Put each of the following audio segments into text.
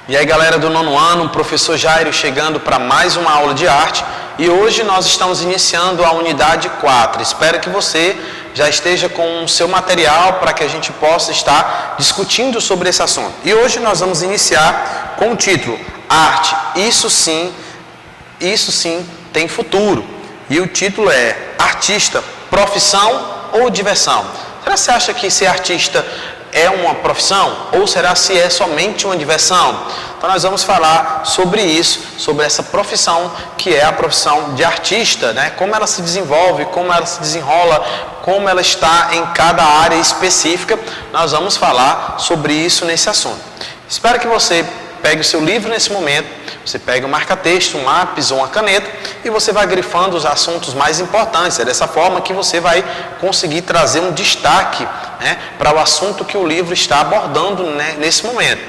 E aí, galera do nono ano, o professor Jairo chegando para mais uma aula de arte. E hoje nós estamos iniciando a unidade 4. Espero que você já esteja com o seu material para que a gente possa estar discutindo sobre esse assunto. E hoje nós vamos iniciar com o título Arte, isso sim tem futuro. E o título é Artista, profissão ou diversão? Será que você acha que ser artista é uma profissão? Ou será se é somente uma diversão? Então nós vamos falar sobre isso, sobre essa profissão que é a profissão de artista, né? Como ela se desenvolve, como ela se desenrola, como ela está em cada área específica. Nós vamos falar sobre isso nesse assunto. Espero que você pegue o seu livro nesse momento, você pega um marca-texto, um lápis ou uma caneta e você vai grifando os assuntos mais importantes. É dessa forma que você vai conseguir trazer um destaque, né, para o assunto que o livro está abordando, né, nesse momento.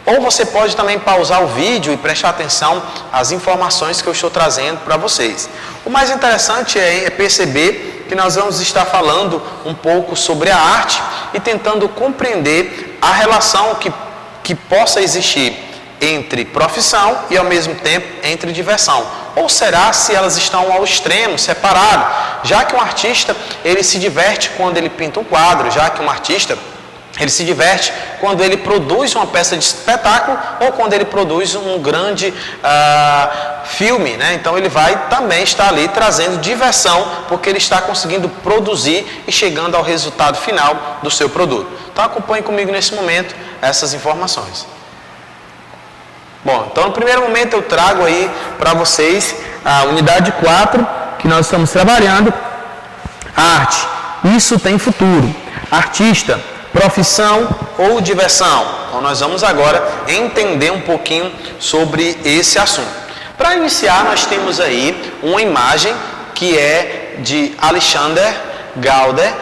Ou você pode também pausar o vídeo e prestar atenção às informações que eu estou trazendo para vocês. O mais interessante é perceber que nós vamos estar falando um pouco sobre a arte e tentando compreender a relação que possa existir entre profissão e ao mesmo tempo entre diversão. Ou será se elas estão ao extremo, separado, já que um artista ele se diverte quando ele pinta um quadro, já que um artista ele se diverte quando ele produz uma peça de espetáculo ou quando ele produz um grande filme, né? Então ele vai também estar ali trazendo diversão porque ele está conseguindo produzir e chegando ao resultado final do seu produto. Então acompanhe comigo nesse momento essas informações. Bom, então no primeiro momento eu trago aí para vocês a unidade 4 que nós estamos trabalhando. Arte, isso tem futuro. Artista, profissão ou diversão? Então nós vamos agora entender um pouquinho sobre esse assunto. Para iniciar, nós temos aí uma imagem que é de Alexander Calder.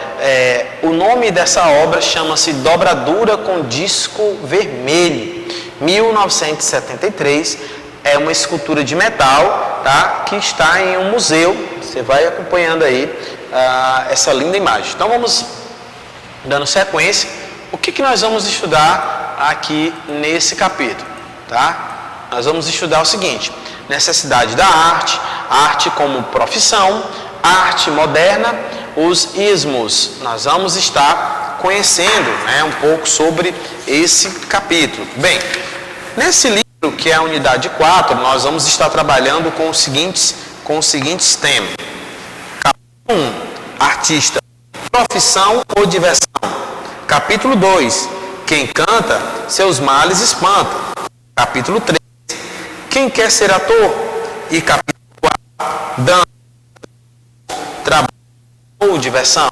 O nome dessa obra chama-se Dobradura com Disco Vermelho, 1973. É uma escultura de metal, tá? Que está em um museu. Você vai acompanhando aí essa linda imagem. Então vamos dando sequência. O que nós vamos estudar aqui nesse capítulo, tá? Nós vamos estudar o seguinte: necessidade da arte, arte como profissão, arte moderna, os ismos. Nós vamos estar conhecendo, né, um pouco sobre esse capítulo. Bem, nesse livro, que é a unidade 4, nós vamos estar trabalhando com os seguintes temas. Capítulo 1, artista, profissão ou diversão. Capítulo 2, quem canta, seus males espanta. Capítulo 3, quem quer ser ator. E capítulo 4, dança, trabalho ou diversão.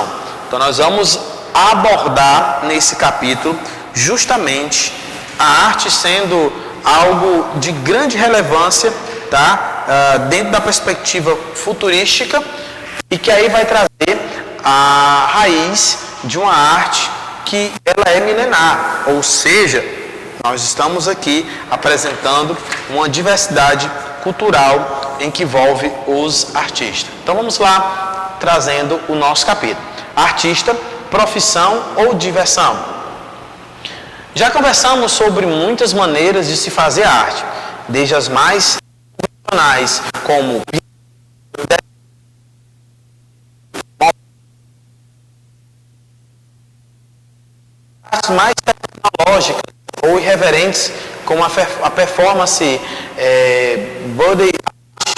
Então nós vamos abordar nesse capítulo justamente a arte sendo algo de grande relevância, tá? Dentro da perspectiva futurística, e que aí vai trazer a raiz de uma arte que ela é milenar, ou seja, nós estamos aqui apresentando uma diversidade cultural em que envolve os artistas. Então vamos lá, trazendo o nosso capítulo. Artista, profissão ou diversão? Já conversamos sobre muitas maneiras de se fazer arte, desde as mais convencionais, como artes mais tecnológicas ou irreverentes, como a performance body art.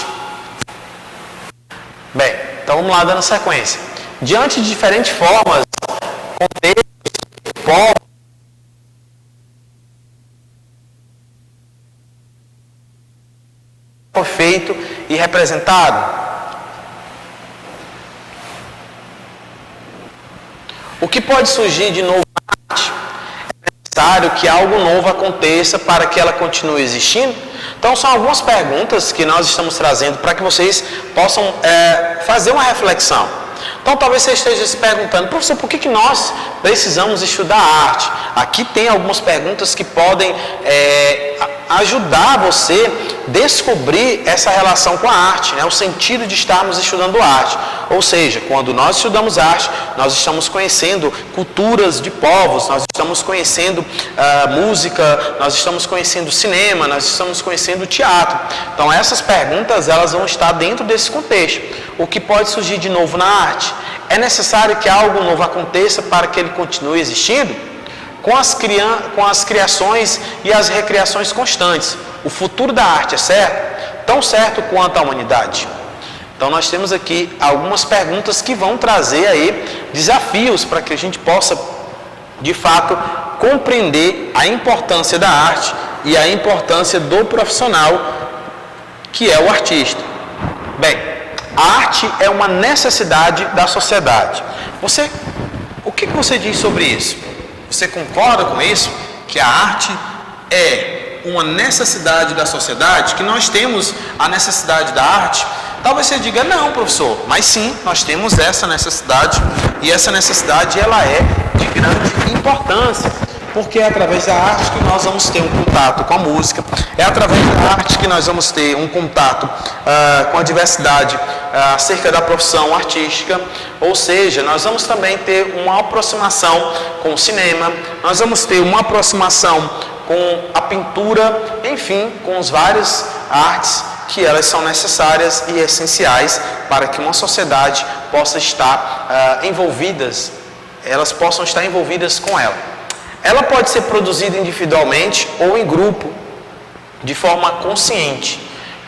Bem, então vamos lá dando sequência. Diante de diferentes formas, contextos, povos, feito e representado. O que pode surgir de novo na arte? É necessário que algo novo aconteça para que ela continue existindo? Então são algumas perguntas que nós estamos trazendo para que vocês possam fazer uma reflexão. Então talvez você esteja se perguntando: professor, por que nós precisamos estudar arte? Aqui tem algumas perguntas que podem ajudar você descobrir essa relação com a arte, né? O sentido de estarmos estudando arte. Ou seja, quando nós estudamos arte, nós estamos conhecendo culturas de povos, nós estamos conhecendo música, nós estamos conhecendo cinema, nós estamos conhecendo teatro. Então essas perguntas elas vão estar dentro desse contexto. O que pode surgir de novo na arte? É necessário que algo novo aconteça para que ele continue existindo? Com as criações e as recriações constantes, o futuro da arte é certo? Tão certo quanto a humanidade? Então nós temos aqui algumas perguntas que vão trazer aí desafios para que a gente possa, de fato, compreender a importância da arte e a importância do profissional que é o artista. Bem, a arte é uma necessidade da sociedade. O que você diz sobre isso? Você concorda com isso? Que a arte é uma necessidade da sociedade? Que nós temos a necessidade da arte? Talvez você diga, não, professor, mas sim, nós temos essa necessidade, e essa necessidade ela é de grande importância, porque é através da arte que nós vamos ter um contato com a música, é através da arte que nós vamos ter um contato com a diversidade acerca da profissão artística, ou seja, nós vamos também ter uma aproximação com o cinema, nós vamos ter uma aproximação com a pintura, enfim, com as várias artes que elas são necessárias e essenciais para que uma sociedade possa estar elas possam estar envolvidas com ela. Ela pode ser produzida individualmente ou em grupo, de forma consciente,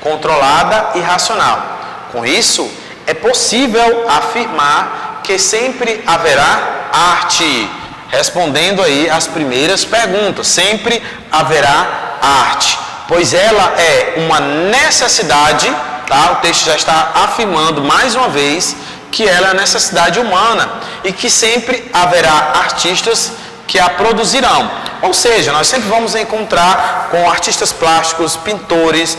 controlada e racional. Com isso, é possível afirmar que sempre haverá arte. Respondendo aí as primeiras perguntas, sempre haverá arte, pois ela é uma necessidade, tá? O texto já está afirmando mais uma vez que ela é necessidade humana e que sempre haverá artistas que a produzirão. Ou seja, nós sempre vamos encontrar com artistas plásticos, pintores,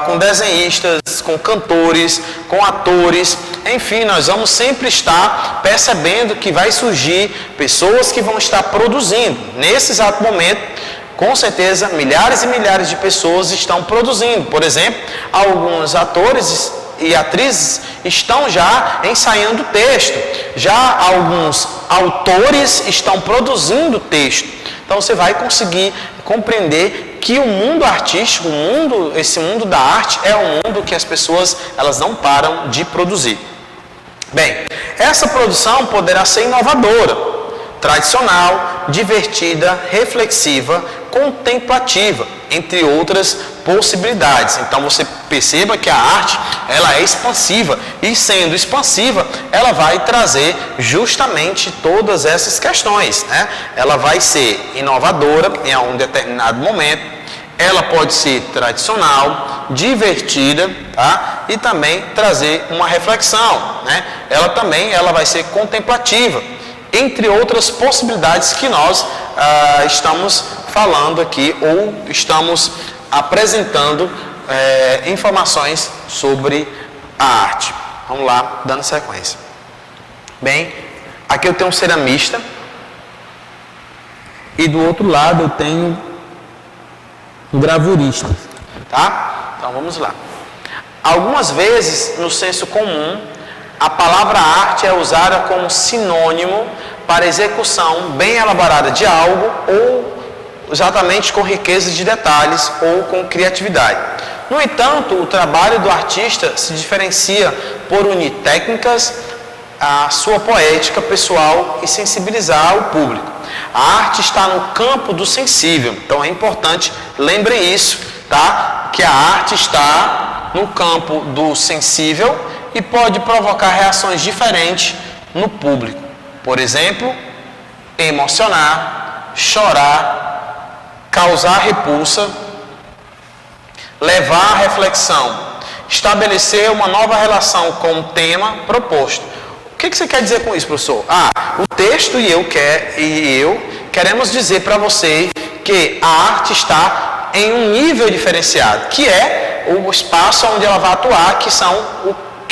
com desenhistas, com cantores, com atores, enfim, nós vamos sempre estar percebendo que vai surgir pessoas que vão estar produzindo. Nesse exato momento, com certeza, milhares e milhares de pessoas estão produzindo. Por exemplo, alguns atores e atrizes estão já ensaiando texto, já alguns autores estão produzindo texto. Então você vai conseguir compreender que o mundo artístico, esse mundo da arte é um mundo que as pessoas elas não param de produzir. Bem, essa produção poderá ser inovadora, tradicional, divertida, reflexiva, contemplativa, entre outras possibilidades. Então você perceba que a arte ela é expansiva, e sendo expansiva ela vai trazer justamente todas essas questões, né? Ela vai ser inovadora em um determinado momento, ela pode ser tradicional, divertida, tá? E também trazer uma reflexão, né? Ela vai ser contemplativa, entre outras possibilidades que nós estamos falando aqui ou estamos apresentando informações sobre a arte. Vamos lá, dando sequência. Bem, aqui eu tenho um ceramista e do outro lado eu tenho um gravurista, tá? Então vamos lá. Algumas vezes, no senso comum, a palavra arte é usada como sinônimo para execução bem elaborada de algo ou exatamente com riqueza de detalhes ou com criatividade. No entanto, o trabalho do artista se diferencia por unir técnicas à sua poética pessoal e sensibilizar o público. A arte está no campo do sensível, então é importante, lembrem isso, tá? Que a arte está no campo do sensível e pode provocar reações diferentes no público. Por exemplo, emocionar, chorar, causar repulsa, levar à reflexão, estabelecer uma nova relação com o tema proposto. O que você quer dizer com isso, professor? O texto e eu queremos dizer para você que a arte está em um nível diferenciado, que é o espaço onde ela vai atuar,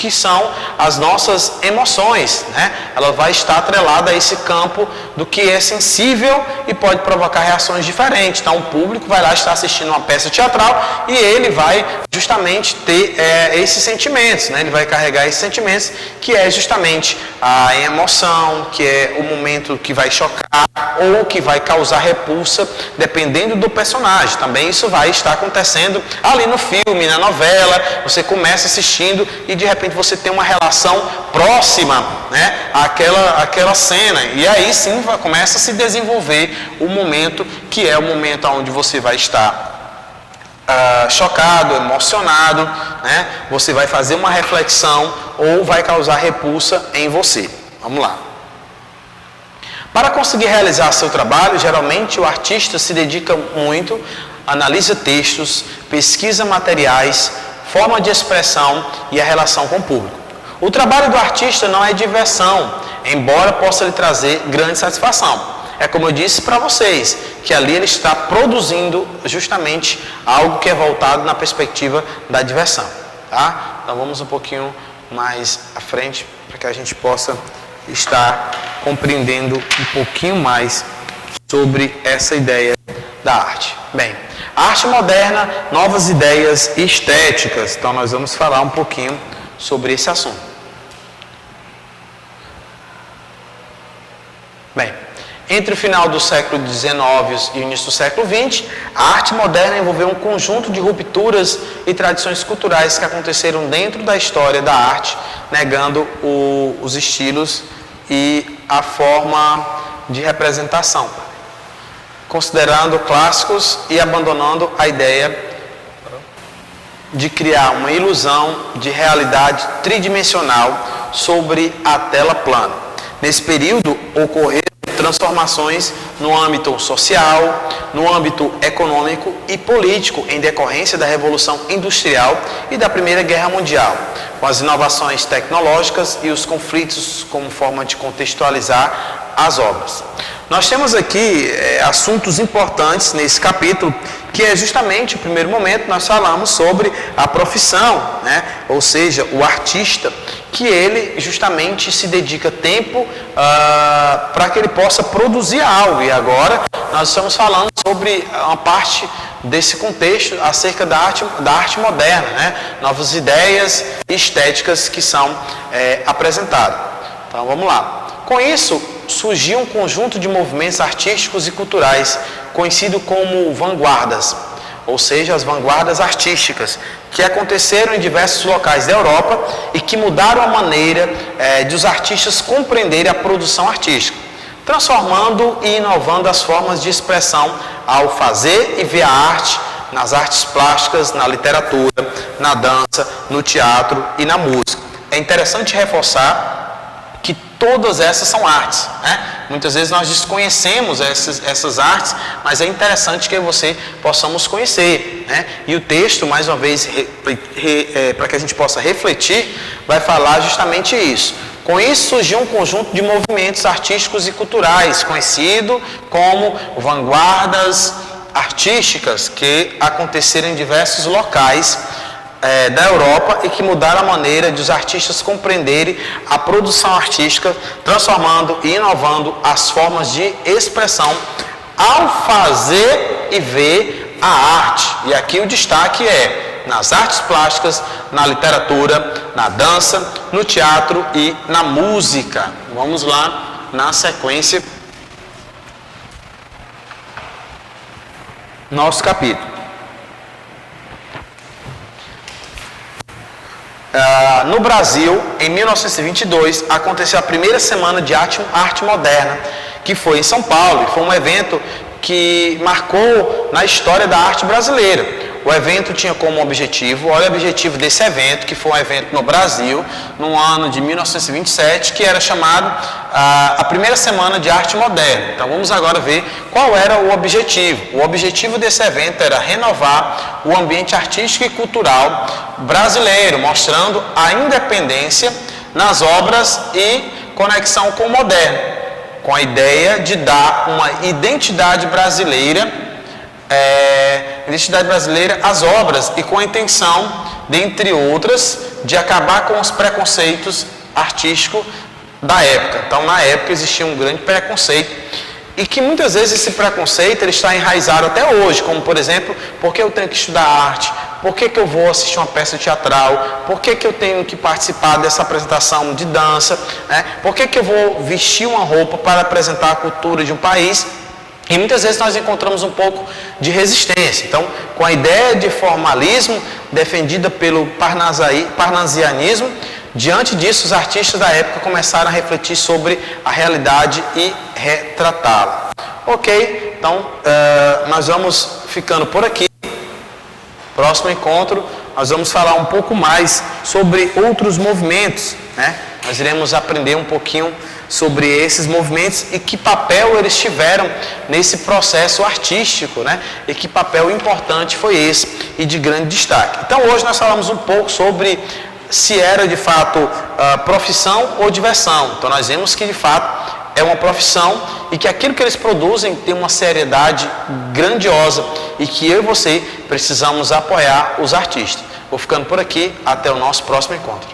que são as nossas emoções, né? Ela vai estar atrelada a esse campo do que é sensível e pode provocar reações diferentes. Então, o público vai lá estar assistindo uma peça teatral e ele vai justamente ter esses sentimentos, né? Ele vai carregar esses sentimentos, que é justamente a emoção, que é o momento que vai chocar ou que vai causar repulsa, dependendo do personagem. Também isso vai estar acontecendo ali no filme, na novela. Você começa assistindo e de repente você tem uma relação próxima, né, àquela cena, e aí sim começa a se desenvolver o momento, que é o momento onde você vai estar chocado, emocionado, né? Você vai fazer uma reflexão ou vai causar repulsa em você. Vamos lá. Para conseguir realizar seu trabalho, geralmente o artista se dedica muito, analisa textos, pesquisa materiais, forma de expressão e a relação com o público. O trabalho do artista não é diversão, embora possa lhe trazer grande satisfação. É como eu disse para vocês, que ali ele está produzindo justamente algo que é voltado na perspectiva da diversão. Tá? Então vamos um pouquinho mais à frente para que a gente possa estar compreendendo um pouquinho mais sobre essa ideia da arte. Bem, a arte moderna, novas ideias estéticas. Então nós vamos falar um pouquinho sobre esse assunto. Bem, entre o final do século XIX e o início do século XX, a arte moderna envolveu um conjunto de rupturas e tradições culturais que aconteceram dentro da história da arte, negando os estilos e a forma de representação, considerando clássicos e abandonando a ideia de criar uma ilusão de realidade tridimensional sobre a tela plana. Nesse período, ocorreram transformações no âmbito social, no âmbito econômico e político em decorrência da Revolução Industrial e da Primeira Guerra Mundial, com as inovações tecnológicas e os conflitos como forma de contextualizar as obras. Nós temos aqui assuntos importantes nesse capítulo, que é justamente o primeiro momento nós falamos sobre a profissão, né? Ou seja, o artista, que ele justamente se dedica tempo para que ele possa produzir algo. E agora nós estamos falando sobre uma parte desse contexto acerca da arte moderna, né? Novas ideias estéticas que são apresentadas. Então vamos lá. Com isso, surgiu um conjunto de movimentos artísticos e culturais, conhecido como vanguardas, ou seja, as vanguardas artísticas, que aconteceram em diversos locais da Europa e que mudaram a maneira de os artistas compreenderem a produção artística, transformando e inovando as formas de expressão ao fazer e ver a arte nas artes plásticas, na literatura, na dança, no teatro e na música. É interessante reforçar que todas essas são artes, né? Muitas vezes nós desconhecemos essas artes, mas é interessante que você possamos conhecer, né? E o texto, mais uma vez, para que a gente possa refletir, vai falar justamente isso. Com isso surgiu um conjunto de movimentos artísticos e culturais, conhecido como vanguardas artísticas, que aconteceram em diversos locais da Europa e que mudaram a maneira de os artistas compreenderem a produção artística, transformando e inovando as formas de expressão ao fazer e ver a arte. E aqui o destaque é nas artes plásticas, na literatura, na dança, no teatro e na música. Vamos lá na sequência. Nosso capítulo. No Brasil, em 1922, aconteceu a primeira semana de arte moderna, que foi em São Paulo, e foi um evento que marcou na história da arte brasileira. O evento tinha como objetivo, olha o objetivo desse evento, que foi um evento no Brasil, no ano de 1927, que era chamado a primeira semana de arte moderna. Então vamos agora ver qual era o objetivo. O objetivo desse evento era renovar o ambiente artístico e cultural brasileiro, mostrando a independência nas obras e conexão com o moderno, com a ideia de dar uma identidade brasileira às obras e com a intenção, dentre outras, de acabar com os preconceitos artísticos da época. Então, na época existia um grande preconceito e que muitas vezes esse preconceito ele está enraizado até hoje, como por exemplo, por que eu tenho que estudar arte? Por que eu vou assistir uma peça teatral? Por que eu tenho que participar dessa apresentação de dança? Por que eu vou vestir uma roupa para apresentar a cultura de um país? E muitas vezes nós encontramos um pouco de resistência. Então, com a ideia de formalismo defendida pelo parnasianismo, diante disso os artistas da época começaram a refletir sobre a realidade e retratá-la. Ok, então nós vamos ficando por aqui. Próximo encontro, nós vamos falar um pouco mais sobre outros movimentos, Nós iremos aprender um pouquinho sobre esses movimentos e que papel eles tiveram nesse processo artístico, E que papel importante foi esse e de grande destaque. Então, hoje nós falamos um pouco sobre se era de fato profissão ou diversão. Então, nós vimos que de fato é uma profissão e que aquilo que eles produzem tem uma seriedade grandiosa e que eu e você precisamos apoiar os artistas. Vou ficando por aqui, até o nosso próximo encontro.